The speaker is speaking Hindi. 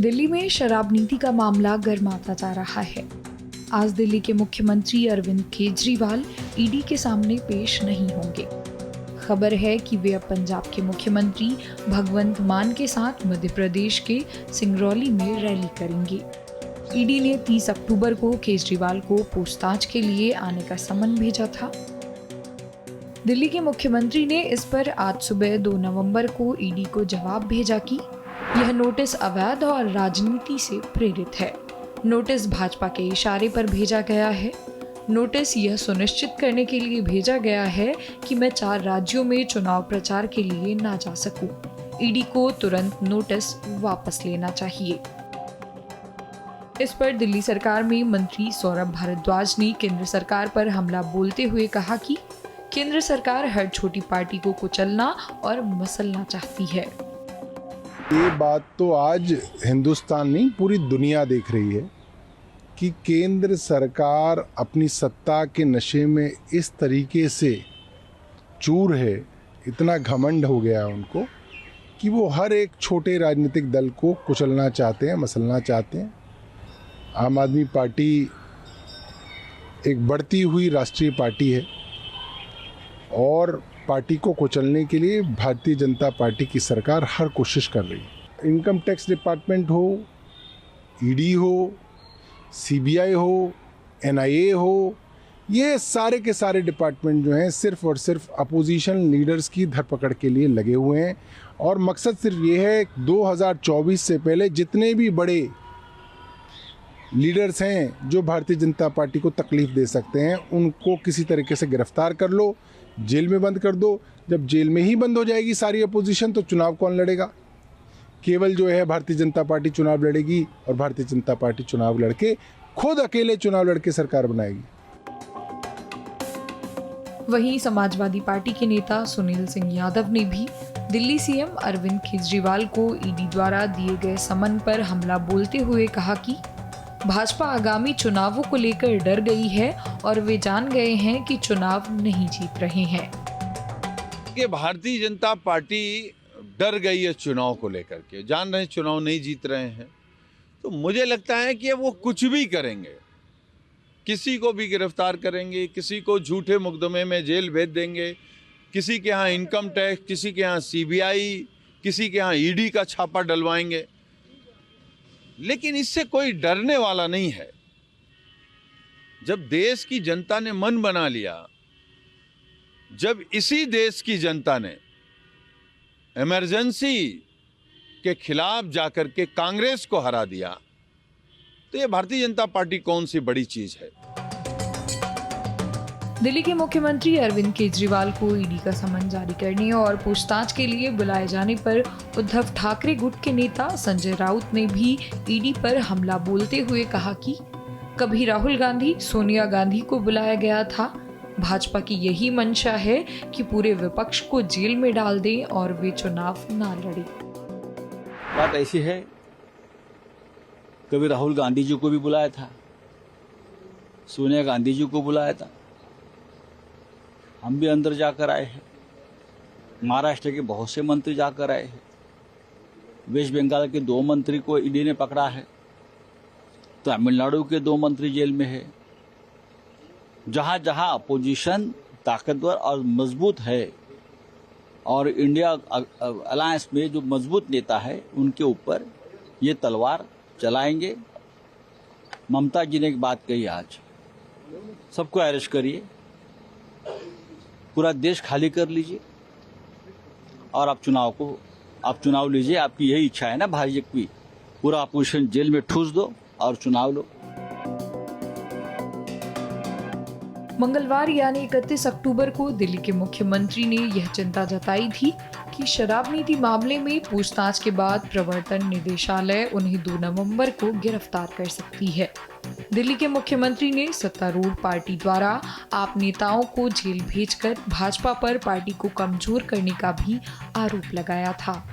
दिल्ली में शराब नीति का मामला गर्माता जा रहा है। आज दिल्ली के मुख्यमंत्री अरविंद केजरीवाल ईडी के सामने पेश नहीं होंगे। खबर है कि वे अब पंजाब के मुख्यमंत्री भगवंत मान के साथ मध्य प्रदेश के सिंगरौली में रैली करेंगे। ईडी ने 30 अक्टूबर को केजरीवाल को पूछताछ के लिए आने का समन भेजा था। दिल्ली के मुख्यमंत्री ने इस पर आज सुबह 2 नवंबर को ईडी को जवाब भेजा कि यह नोटिस अवैध और राजनीति से प्रेरित है। नोटिस भाजपा के इशारे पर भेजा गया है। नोटिस यह सुनिश्चित करने के लिए भेजा गया है कि मैं 4 राज्यों में चुनाव प्रचार के लिए ना जा सकूं। ईडी को तुरंत नोटिस वापस लेना चाहिए। इस पर दिल्ली सरकार में मंत्री सौरभ भारद्वाज ने केंद्र सरकार पर हमला बोलते हुए कहा कि केंद्र सरकार हर छोटी पार्टी को कुचलना और मसलना चाहती है। ये बात तो आज हिंदुस्तान नहीं पूरी दुनिया देख रही है कि केंद्र सरकार अपनी सत्ता के नशे में इस तरीके से चूर है, इतना घमंड हो गया है उनको कि वो हर एक छोटे राजनीतिक दल को कुचलना चाहते हैं, मसलना चाहते हैं। आम आदमी पार्टी एक बढ़ती हुई राष्ट्रीय पार्टी है और पार्टी को कुचलने के लिए भारतीय जनता पार्टी की सरकार हर कोशिश कर रही है। इनकम टैक्स डिपार्टमेंट हो, ईडी हो, सीबीआई हो, एनआईए हो, ये सारे के सारे डिपार्टमेंट जो हैं सिर्फ और सिर्फ अपोजिशन लीडर्स की धरपकड़ के लिए लगे हुए हैं और मकसद सिर्फ ये है 2024 से पहले जितने भी बड़े लीडर्स हैं जो भारतीय जनता पार्टी को तकलीफ दे सकते हैं उनको किसी तरीके से गिरफ्तार कर लो, जेल में बंद कर दो। जब जेल में ही बंद हो जाएगी सारी अपोजिशन तो चुनाव कौन लड़ेगा? केवल जो है भारतीय जनता पार्टी चुनाव लड़ेगी और भारतीय जनता पार्टी चुनाव लड़के खुद अकेले चुनाव लड़के सरकार बनाएगी। वहीं समाजवादी पार्टी के नेता सुनील सिंह यादव ने भी दिल्ली सीएम अरविंद केजरीवाल को ईडी द्वारा दिए गए समन पर हमला बोलते हुए कहा कि भाजपा आगामी चुनावों को लेकर डर गई है और वे जान गए हैं कि चुनाव नहीं जीत रहे हैं। कि भारतीय जनता पार्टी डर गई है चुनाव को लेकर के, जान रहे हैं चुनाव नहीं जीत रहे हैं, तो मुझे लगता है कि वो कुछ भी करेंगे, किसी को भी गिरफ्तार करेंगे, किसी को झूठे मुकदमे में जेल भेज देंगे, किसी के यहाँ इनकम टैक्स, किसी के यहाँ सीबीआई, किसी के यहाँ ईडी का छापा डलवाएंगे, लेकिन इससे कोई डरने वाला नहीं है। जब देश की जनता ने मन बना लिया, जब इसी देश की जनता ने इमरजेंसी के खिलाफ जाकर के कांग्रेस को हरा दिया, तो ये भारतीय जनता पार्टी कौन सी बड़ी चीज है। दिल्ली के मुख्यमंत्री अरविंद केजरीवाल को ईडी का समन जारी करने और पूछताछ के लिए बुलाए जाने पर उद्धव ठाकरे गुट के नेता संजय राउत ने भी ईडी पर हमला बोलते हुए कहा कि कभी राहुल गांधी, सोनिया गांधी को बुलाया गया था। भाजपा की यही मंशा है कि पूरे विपक्ष को जेल में डाल दें और वे चुनाव ना लड़े। बात ऐसी है, कभी राहुल गांधी जी को भी बुलाया था, सोनिया गांधी जी को बुलाया था, हम भी अंदर जाकर आए हैं। महाराष्ट्र के बहुत से मंत्री जाकर आए हैं। वेस्ट बंगाल के 2 मंत्री को ईडी ने पकड़ा है। तमिलनाडु के 2 मंत्री जेल में है। जहां जहां अपोजिशन ताकतवर और मजबूत है और इंडिया अलायंस में जो मजबूत नेता है उनके ऊपर ये तलवार चलाएंगे। ममता जी ने एक बात कही, आज सबको अरेस्ट करिए, पूरा देश खाली कर लीजिए और आप चुनाव लीजिए। आपकी यही इच्छा है ना भाजपा की, पूरा अपोजिशन जेल में ठूस दो और चुनाव लो। मंगलवार यानी 31 अक्टूबर को दिल्ली के मुख्यमंत्री ने यह चिंता जताई थी कि शराब नीति मामले में पूछताछ के बाद प्रवर्तन निदेशालय उन्हें 2 नवंबर को गिरफ्तार कर सकती है। दिल्ली के मुख्यमंत्री ने सत्तारूढ़ पार्टी द्वारा आप नेताओं को जेल भेजकर भाजपा पर पार्टी को कमजोर करने का भी आरोप लगाया था।